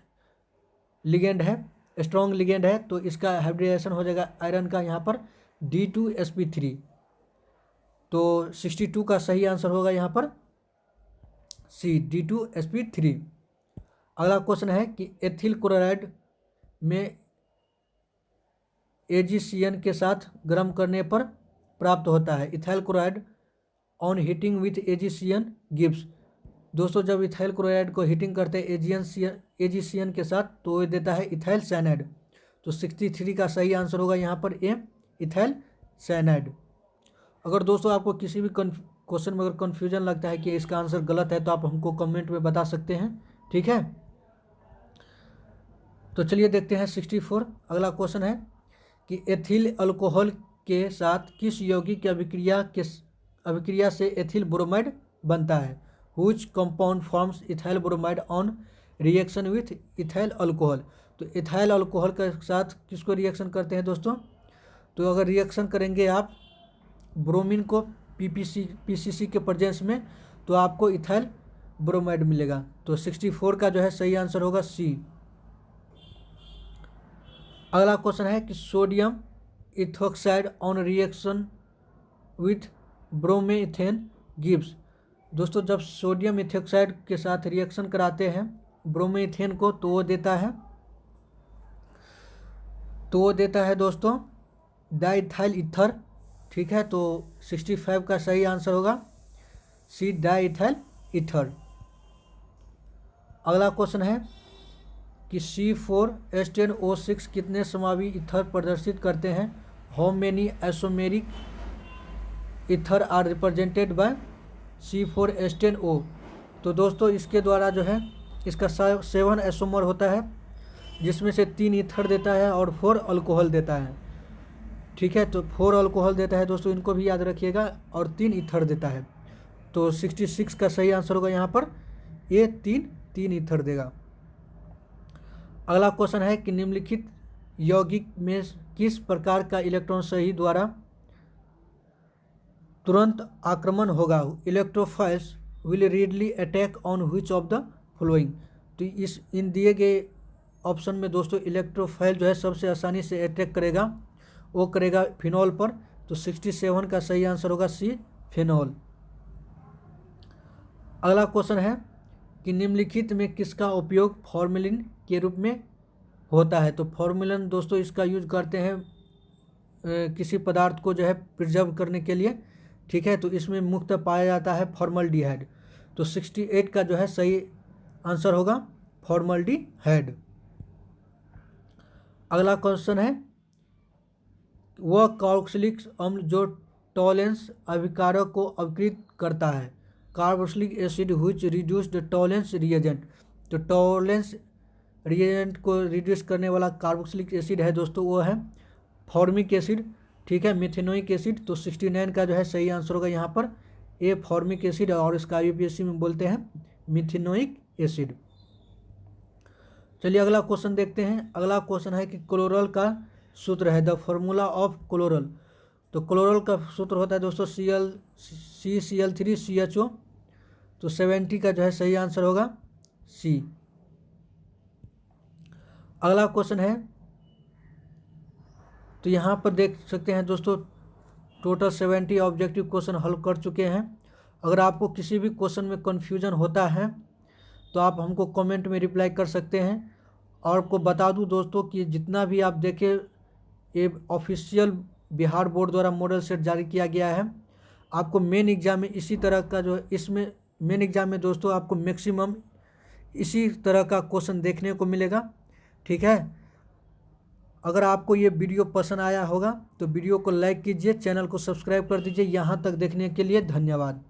लिगेंड है, स्ट्रॉन्ग लिगेंड है, तो इसका हाइब्रिडाइजेशन हो जाएगा आयरन का यहाँ पर d2sp3। तो 62 का सही आंसर होगा यहाँ पर सी, d2sp3। अगला क्वेश्चन है कि एथिल क्लोराइड में AgCN के साथ गर्म करने पर प्राप्त होता है। Ethyl chloride on heating with AgCN gives. दोस्तों जब इथाइल क्लोराइड को हीटिंग करते हैं AgCN के साथ तो ये देता है इथाइल साइनाइड। तो 63 का सही आंसर होगा यहाँ पर ए, इथाइल साइनाइड। अगर दोस्तों आपको किसी भी क्वेश्चन में अगर कन्फ्यूजन लगता है कि इसका आंसर गलत है तो आप हमको कमेंट में बता सकते हैं, ठीक है। तो चलिए देखते हैं 64। अगला क्वेश्चन है कि एथिल अल्कोहल के साथ किस यौगिक की अभिक्रिया से एथिल ब्रोमाइड बनता है। Which compound forms ethyl bromide on reaction with ethyl alcohol. तो इथाइल अल्कोहल के साथ किसको रिएक्शन करते हैं दोस्तों, तो अगर रिएक्शन करेंगे आप ब्रोमीन को पीसीसी के प्रेजेंस में तो आपको इथाइल ब्रोमाइड मिलेगा। तो 64 का जो है सही आंसर होगा सी। अगला क्वेश्चन है कि sodium ethoxide on reaction with bromoethane gives. दोस्तों जब सोडियम इथोक्साइड के साथ रिएक्शन कराते हैं ब्रोमेथेन को तो वो देता है दोस्तों डाइथाइल ईथर, ठीक है। तो 65 का सही आंसर होगा सी, डाइथाइल ईथर। अगला क्वेश्चन है कि C4H10O6 कितने समावी ईथर प्रदर्शित करते हैं। How many isomeric ether are represented by C4H10O। तो दोस्तों इसके द्वारा जो है इसका 7 आइसोमर होता है जिसमें से 3 ईथर देता है और 4 अल्कोहल देता है, ठीक है। तो 4 अल्कोहल देता है दोस्तों, इनको भी याद रखिएगा, और 3 ईथर देता है। तो 66 का सही आंसर होगा यहाँ पर ए, 3 ईथर देगा। अगला क्वेश्चन है कि निम्नलिखित यौगिक में किस प्रकार का इलेक्ट्रॉन सही द्वारा तुरंत आक्रमण होगा। Electrophiles will readily attack on which of the following. तो इन दिए गए ऑप्शन में दोस्तों इलेक्ट्रोफाइल जो है सबसे आसानी से अटैक करेगा, वो करेगा फिनॉल पर। तो 67 का सही आंसर होगा सी, फिनॉल। अगला क्वेश्चन है कि निम्नलिखित में किसका उपयोग फॉर्मेलिन के रूप में होता है। तो फॉर्मेलिन दोस्तों इसका यूज करते हैं किसी पदार्थ को जो है प्रिजर्व करने के लिए, ठीक है। तो इसमें मुक्त पाया जाता है फॉर्मल्डिहाइड। तो 68 का जो है सही आंसर होगा फॉर्मल्डिहाइड। अगला क्वेश्चन है वह कार्बोक्सिलिक अम्ल जो टॉलेंस अभिकारक को अपकृत करता है। Carboxylic acid which reduce the Tollens reagent. तो टॉलेंस रिएजेंट को रिड्यूस करने वाला कार्बोक्सिलिक एसिड है दोस्तों, वो है फॉर्मिक एसिड, ठीक है, मिथेनोइक एसिड। तो 69 का जो है सही आंसर होगा यहाँ पर ए, फॉर्मिक एसिड, और इसका यूपीएससी में बोलते हैं मिथेनोइक एसिड। चलिए अगला क्वेश्चन देखते हैं। अगला क्वेश्चन है कि क्लोरल का सूत्र है, द फॉर्मूला ऑफ क्लोरल। तो क्लोरल का सूत्र होता है दोस्तों CCl3CHO। तो 70 का जो है सही आंसर होगा सी। अगला क्वेश्चन है, तो यहाँ पर देख सकते हैं दोस्तों टोटल 70 ऑब्जेक्टिव क्वेश्चन हल कर चुके हैं। अगर आपको किसी भी क्वेश्चन में कन्फ्यूजन होता है तो आप हमको कमेंट में रिप्लाई कर सकते हैं। और आपको बता दूं दोस्तों कि जितना भी आप देखें ये ऑफिशियल बिहार बोर्ड द्वारा मॉडल सेट जारी किया गया है। आपको मेन एग्जाम में इसी तरह का जो इसमें मेन एग्जाम में दोस्तों आपको मैक्सिमम इसी तरह का क्वेश्चन देखने को मिलेगा, ठीक है। अगर आपको ये वीडियो पसंद आया होगा तो वीडियो को लाइक कीजिए, चैनल को सब्सक्राइब कर दीजिए। यहाँ तक देखने के लिए धन्यवाद।